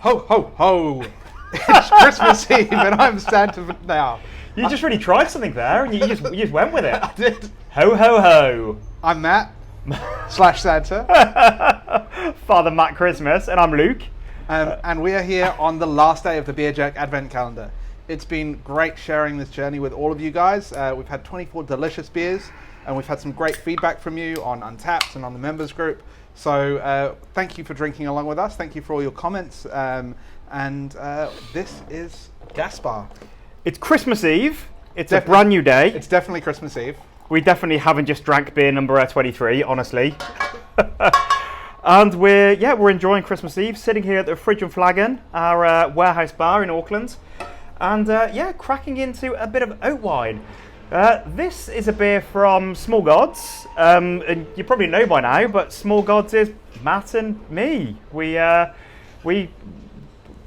Ho, ho, ho! It's Christmas Eve and I'm Santa now. You just really tried something there and you just went with it. I did. Ho, ho, ho. I'm Matt, slash Santa. Father Matt Christmas, and I'm Luke. And we are here on the last day of the Beer Jerk Advent Calendar. It's been great sharing this journey with all of you guys. We've had 24 delicious beers, and we've had some great feedback from you on Untapped and on the members group. So thank you for drinking along with us. Thank you for all your comments. This is Gaspar. It's Christmas Eve. It's a brand new day. It's definitely Christmas Eve. We definitely haven't just drank beer number 23, honestly. And we're enjoying Christmas Eve, sitting here at the Fridge and Flagon, our warehouse bar in Auckland, and cracking into a bit of oat wine. This is a beer from Small Gods, and you probably know by now, but Small Gods is Matt and me. We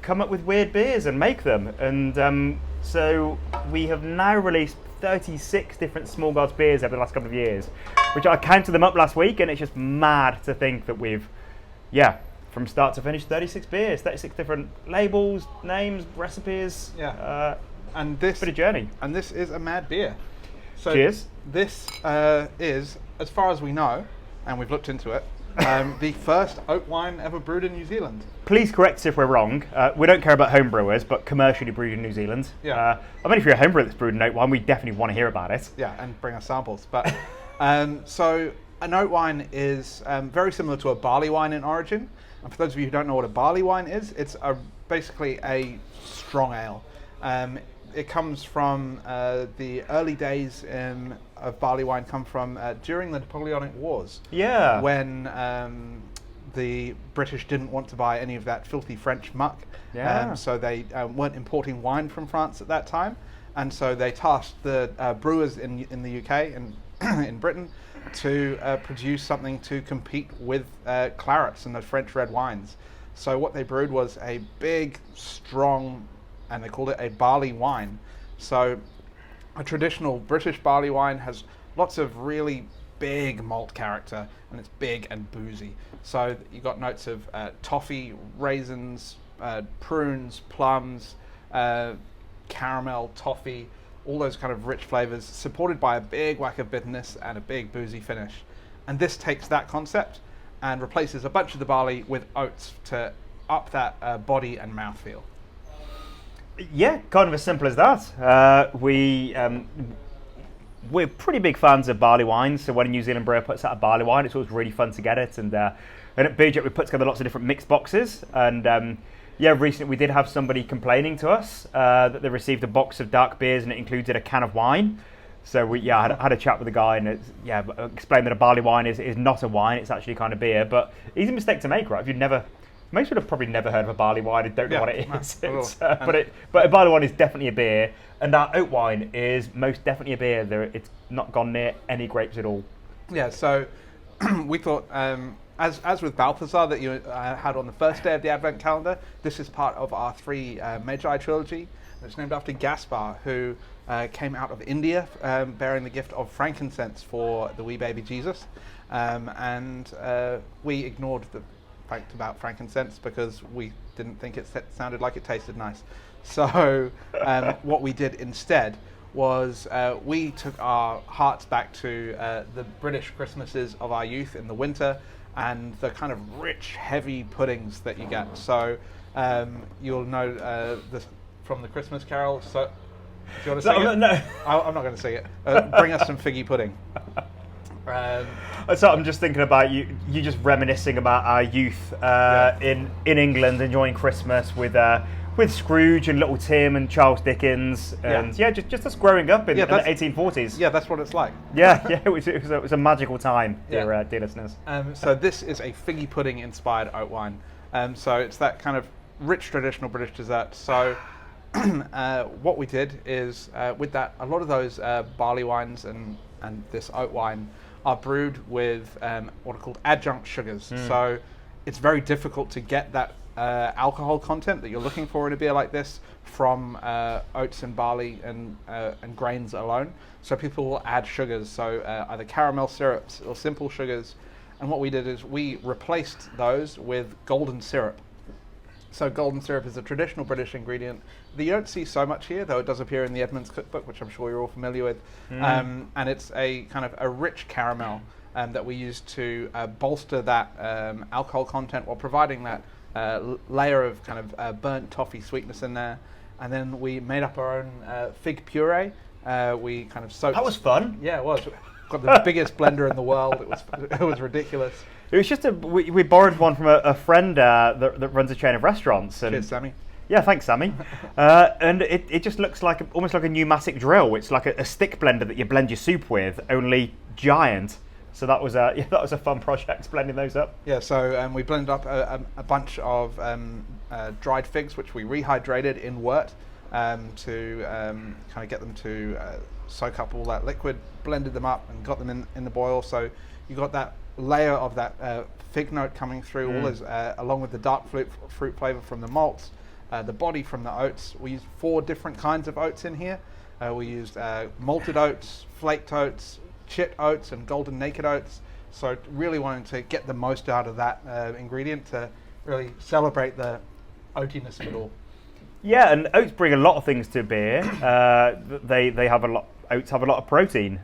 come up with weird beers and make them, and so we have now released 36 different Small Gods beers over the last couple of years, which I counted them up last week, and it's just mad to think that we've, from start to finish, 36 beers, 36 different labels, names, recipes. Yeah. And this bit of journey. And this is a mad beer. So cheers. This is, as far as we know, and we've looked into it, the first oat wine ever brewed in New Zealand. Please correct us if we're wrong. We don't care about home brewers, but commercially brewed in New Zealand. Yeah. If you're a home brewer that's brewed in oat wine, we definitely want to hear about it. Yeah, and bring us samples. But so an oat wine is very similar to a barley wine in origin. And for those of you who don't know what a barley wine is, it's basically a strong ale. It comes from the early days of barley wine come from during the Napoleonic Wars. Yeah. When the British didn't want to buy any of that filthy French muck. Yeah. So they weren't importing wine from France at that time. And so they tasked the brewers in the UK and in Britain to produce something to compete with clarets and the French red wines. So what they brewed was a big, strong, and they called it a barley wine. So a traditional British barley wine has lots of really big malt character, and it's big and boozy. So you got notes of toffee, raisins, prunes, plums, caramel, toffee, all those kind of rich flavors, supported by a big whack of bitterness and a big boozy finish. And this takes that concept and replaces a bunch of the barley with oats to up that body and mouthfeel. Yeah, kind of as simple as that. We're pretty big fans of barley wines, so when a New Zealand brewer puts out a barley wine, it's always really fun to get it. And at Beer Jerk, we put together lots of different mixed boxes. And recently we did have somebody complaining to us that they received a box of dark beers and it included a can of wine. So I had a chat with the guy and explained that a barley wine is not a wine, it's actually kind of beer. But easy mistake to make, right? Most would have probably never heard of a barley wine and don't know what it is. But a barley wine is definitely a beer, and our oat wine is most definitely a beer. It's not gone near any grapes at all. Yeah, so we thought, as with Balthazar that you had on the first day of the Advent calendar, this is part of our 3 Magi trilogy. It's named after Gaspar, who came out of India bearing the gift of frankincense for the wee baby Jesus. We ignored the fact about frankincense because we didn't think it sounded like it tasted nice. So what we did instead was we took our hearts back to the British Christmases of our youth in the winter and the kind of rich, heavy puddings that you get. So you'll know this from the Christmas Carol. So do you want to sing it? No. I'm not going to sing it. Bring us some figgy pudding. So I'm just thinking about you just reminiscing about our youth in England, enjoying Christmas with Scrooge and Little Tim and Charles Dickens, and just us growing up in the 1840s. Yeah, that's what it's like. It was a magical time, dear listeners. So this is a figgy pudding inspired oat wine. So it's that kind of rich traditional British dessert. So what we did is with that, a lot of those barley wines and this oat wine are brewed with what are called adjunct sugars. So it's very difficult to get that alcohol content that you're looking for in a beer like this from oats and barley and grains alone. So people will add sugars, so either caramel syrups or simple sugars. And what we did is we replaced those with golden syrup. So golden syrup is a traditional British ingredient that you don't see so much here, though it does appear in the Edmonds cookbook, which I'm sure you're all familiar with. And it's a kind of a rich caramel that we use to bolster that alcohol content while providing that layer of kind of burnt toffee sweetness in there. And then we made up our own fig puree. We kind of soaked. That was fun. Yeah, it was. Got the biggest blender in the world. It was ridiculous. It was just we borrowed one from a friend that runs a chain of restaurants. And cheers, Sammy. Yeah, thanks, Sammy. And it just looks like almost like a pneumatic drill. It's like a stick blender that you blend your soup with, only giant. So that was a fun project, blending those up. Yeah, so we blended up a bunch of dried figs, which we rehydrated in wort to kind of get them to soak up all that liquid, blended them up and got them in the boil. So you got that layer of that fig note coming through, all those, along with the dark fruit flavor from the malts, the body from the oats. We used 4 different kinds of oats in here. We used malted oats, flaked oats, chit oats, and golden naked oats. So really wanting to get the most out of that ingredient to really celebrate the oatiness of it all. Yeah, and oats bring a lot of things to beer. They have a lot. Oats have a lot of protein.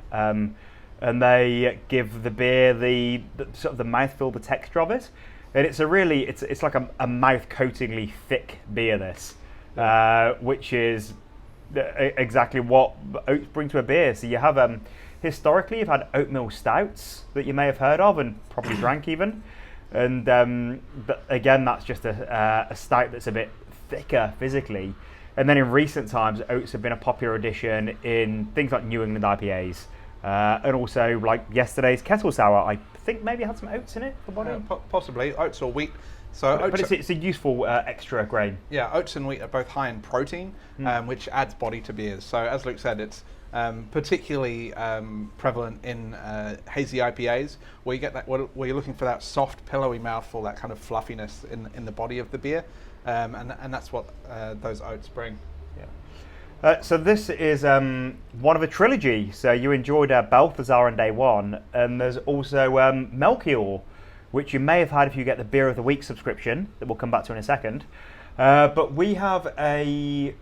And they give the beer the sort of the mouthfeel, the texture of it, and it's it's like a mouth-coatingly thick beer. This, which is exactly what oats bring to a beer. So you have historically you've had oatmeal stouts that you may have heard of and probably drank even, and but again that's just a stout that's a bit thicker physically. And then in recent times, oats have been a popular addition in things like New England IPAs. And also, like yesterday's kettle sour, I think maybe had some oats in it for body. Possibly oats or wheat. So, but it's a useful extra grain. Yeah, oats and wheat are both high in protein, which adds body to beers. So, as Luke said, it's particularly prevalent in hazy IPAs, where you get that, where you're looking for that soft, pillowy mouthful, that kind of fluffiness in the body of the beer, and that's what those oats bring. So this is one of a trilogy. So you enjoyed Balthazar and Day One, and there's also Melchior, which you may have had if you get the Beer of the Week subscription that we'll come back to in a second. But we have an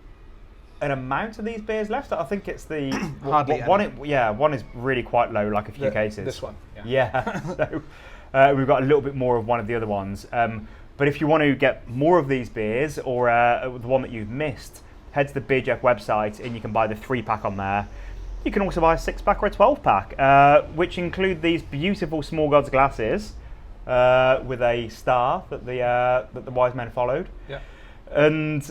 amount of these beers left. I think it's the one is really quite low, like a few cases. This one, So we've got a little bit more of one of the other ones. But if you want to get more of these beers or the one that you've missed, head to the Beer Jack website and you can buy the 3-pack on there. You can also buy a 6-pack or a 12-pack, which include these beautiful Small Gods glasses with a star that the wise men followed. Yeah. And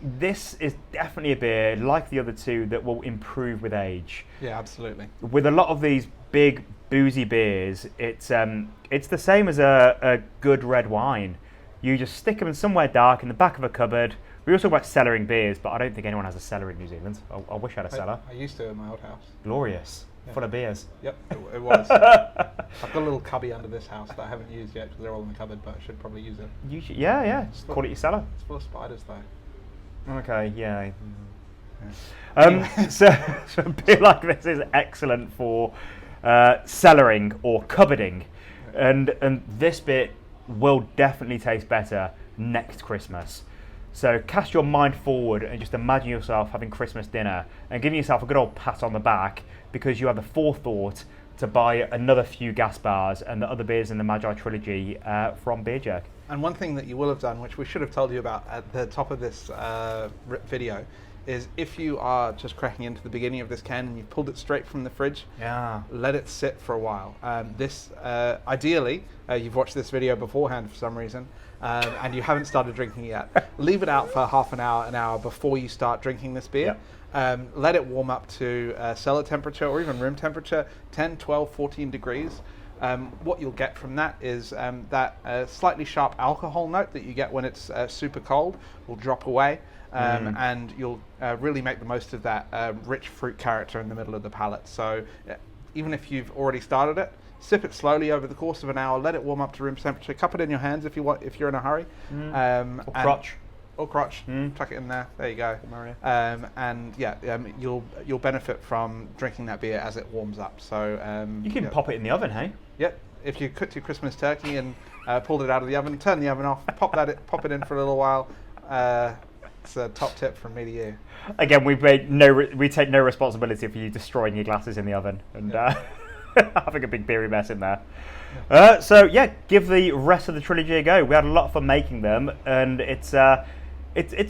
this is definitely a beer, like the other two, that will improve with age. Yeah, absolutely. With a lot of these big boozy beers, it's the same as a good red wine. You just stick them in somewhere dark in the back of a cupboard. We also talk about cellaring beers, but I don't think anyone has a cellar in New Zealand. I wish I had a cellar. I used to in my old house. Glorious. Full of beers. Yep, it was. I've got a little cubby under this house that I haven't used yet because they're all in the cupboard, but I should probably use it. Yeah. Just call it your cellar. It's full of spiders though. Okay, yeah. So a beer like this is excellent for cellaring or cupboarding, and this bit will definitely taste better next Christmas. So cast your mind forward and just imagine yourself having Christmas dinner and giving yourself a good old pat on the back because you had the forethought to buy another few Gaspars and the other beers in the Magi trilogy from Beer Jerk. And one thing that you will have done, which we should have told you about at the top of this video, is if you are just cracking into the beginning of this can and you've pulled it straight from the fridge, let it sit for a while. Ideally, you've watched this video beforehand for some reason, and you haven't started drinking yet. Leave it out for half an hour before you start drinking this beer. Let it warm up to cellar temperature or even room temperature, 10, 12, 14 degrees. What you'll get from that is that slightly sharp alcohol note that you get when it's super cold will drop away, and you'll really make the most of that rich fruit character in the middle of the palate. So even if you've already started it, sip it slowly over the course of an hour, let it warm up to room temperature, cup it in your hands if you're in a hurry. Or crotch, tuck it in there. There you go. You'll benefit from drinking that beer as it warms up. So you can pop it in the oven, hey? Yep, if you cooked your Christmas turkey and pulled it out of the oven, turn the oven off, pop it in for a little while. It's a top tip from me to you. Again, we take no responsibility for you destroying your glasses in the oven and having a big beery mess in there. So yeah, give the rest of the trilogy a go. We had a lot of fun making them, and it's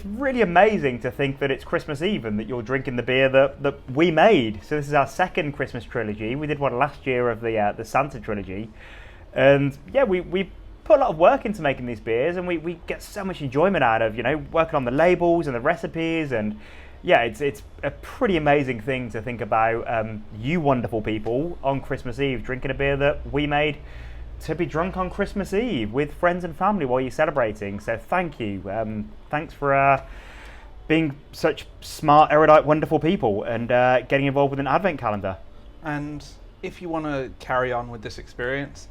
really amazing to think that it's Christmas Eve and that you're drinking the beer that we made. So this is our second Christmas trilogy. We did one last year of the Santa trilogy, and yeah, we put a lot of work into making these beers, and we get so much enjoyment out of working on the labels and the recipes, and yeah, it's a pretty amazing thing to think about you wonderful people on Christmas Eve drinking a beer that we made to be drunk on Christmas Eve with friends and family while you're celebrating. So thank you. Thanks for being such smart, erudite, wonderful people and getting involved with an advent calendar. And if you want to carry on with this experience,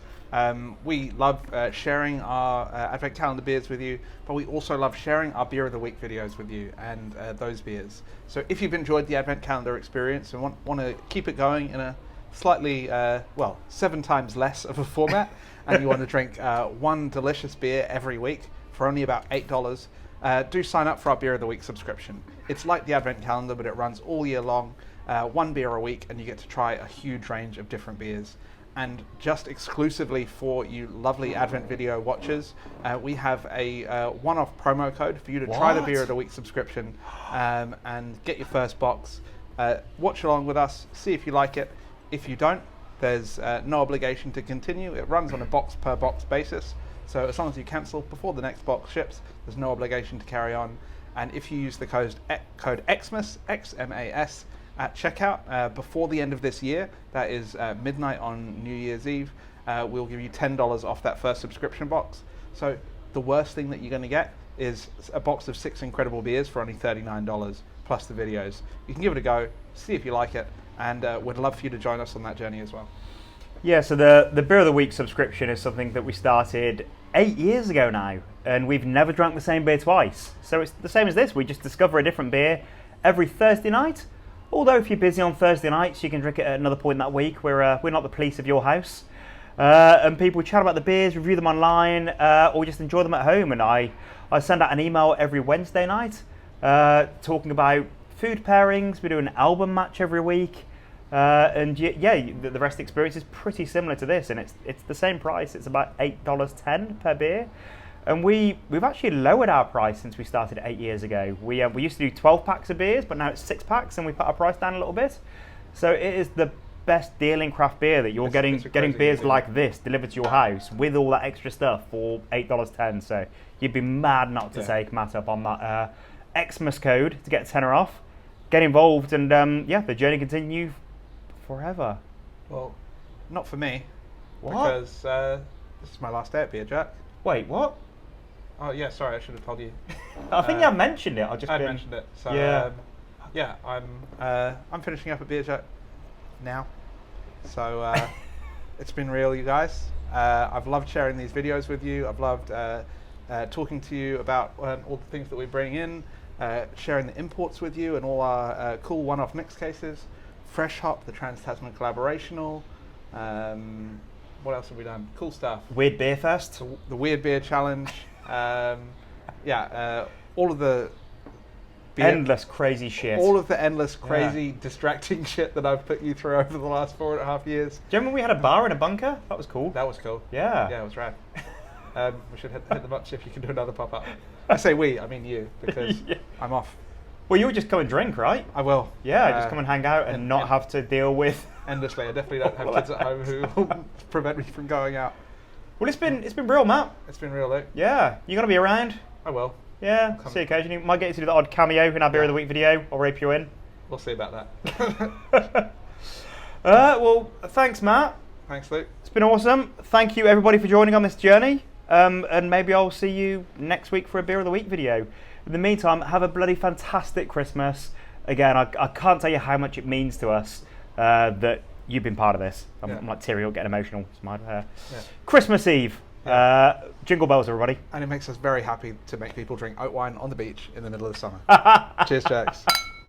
we love sharing our Advent Calendar beers with you, but we also love sharing our Beer of the Week videos with you and those beers. So if you've enjoyed the Advent Calendar experience and want to keep it going in a slightly, 7 times less of a format, and you want to drink one delicious beer every week for only about $8, do sign up for our Beer of the Week subscription. It's like the Advent Calendar, but it runs all year long, one beer a week, and you get to try a huge range of different beers. And just exclusively for you lovely Advent video watchers, we have a one-off promo code for you to try the Beer of the Week subscription and get your first box. Watch along with us, see if you like it. If you don't, there's no obligation to continue. It runs on a box per box basis. So as long as you cancel before the next box ships, there's no obligation to carry on. And if you use the code XMAS, XMAS, at checkout before the end of this year, that is midnight on New Year's Eve, we'll give you $10 off that first subscription box. So the worst thing that you're going to get is a box of 6 incredible beers for only $39 plus the videos. You can give it a go, see if you like it, and we'd love for you to join us on that journey as well. Yeah, so the Beer of the Week subscription is something that we started 8 years ago now, and we've never drank the same beer twice. So it's the same as this. We just discover a different beer every Thursday night. Although if you're busy on Thursday nights, you can drink it at another point that week. We're not the police of your house. And people chat about the beers, review them online, or just enjoy them at home. And I send out an email every Wednesday night talking about food pairings. We do an album match every week. And yeah, the rest of the experience is pretty similar to this. And it's the same price. It's about $8.10 per beer. And we've actually lowered our price since we started 8 years ago. We used to do 12 packs of beers, but now it's 6 packs, and we put our price down a little bit. So it is the best deal in craft beer that you're getting beers like this delivered to your house with all that extra stuff for $8.10. So you'd be mad not to take Matt up on that Xmas code to get a tenner off. Get involved, and the journey continue forever. Well, not for me. What? Because this is my last day at Beer Jack. Wait, what? Oh yeah, sorry, I should have told you. I think I mentioned it. I mentioned it. So yeah, I'm finishing up at Beer Jack now. So it's been real, you guys. I've loved sharing these videos with you. I've loved talking to you about all the things that we bring in, sharing the imports with you and all our cool one-off mix cases. Fresh Hop, the Trans-Tasman Collaborational. What else have we done? Cool stuff. Weird Beer Fest. The Weird Beer Challenge. All of the endless crazy shit. All of the endless crazy distracting shit that I've put you through over the last 4.5 years. Do you remember we had a bar in a bunker? That was cool. That was cool. Yeah. Yeah, it was rad. We should hit them up, see if you can do another pop-up. I say we, I mean you, because I'm off. Well, you'll just come and drink, right? I will. Yeah, just come and hang out and not have to deal with... Endlessly. I definitely don't have kids at home who will prevent me from going out. Well, it's been real, Matt. It's been real, Luke. Yeah. You going to be around? I will. Yeah, see you occasionally. Might get you to do the odd cameo in our Beer of the Week video. I'll rape you in. We'll see about that. Well, thanks, Matt. Thanks, Luke. It's been awesome. Thank you, everybody, for joining on this journey. And maybe I'll see you next week for a Beer of the Week video. In the meantime, have a bloody fantastic Christmas. Again, I can't tell you how much it means to us that you've been part of this. I'm like teary, getting emotional. It's my Christmas Eve. Jingle bells, everybody. And it makes us very happy to make people drink oat wine on the beach in the middle of the summer. Cheers, Jacks.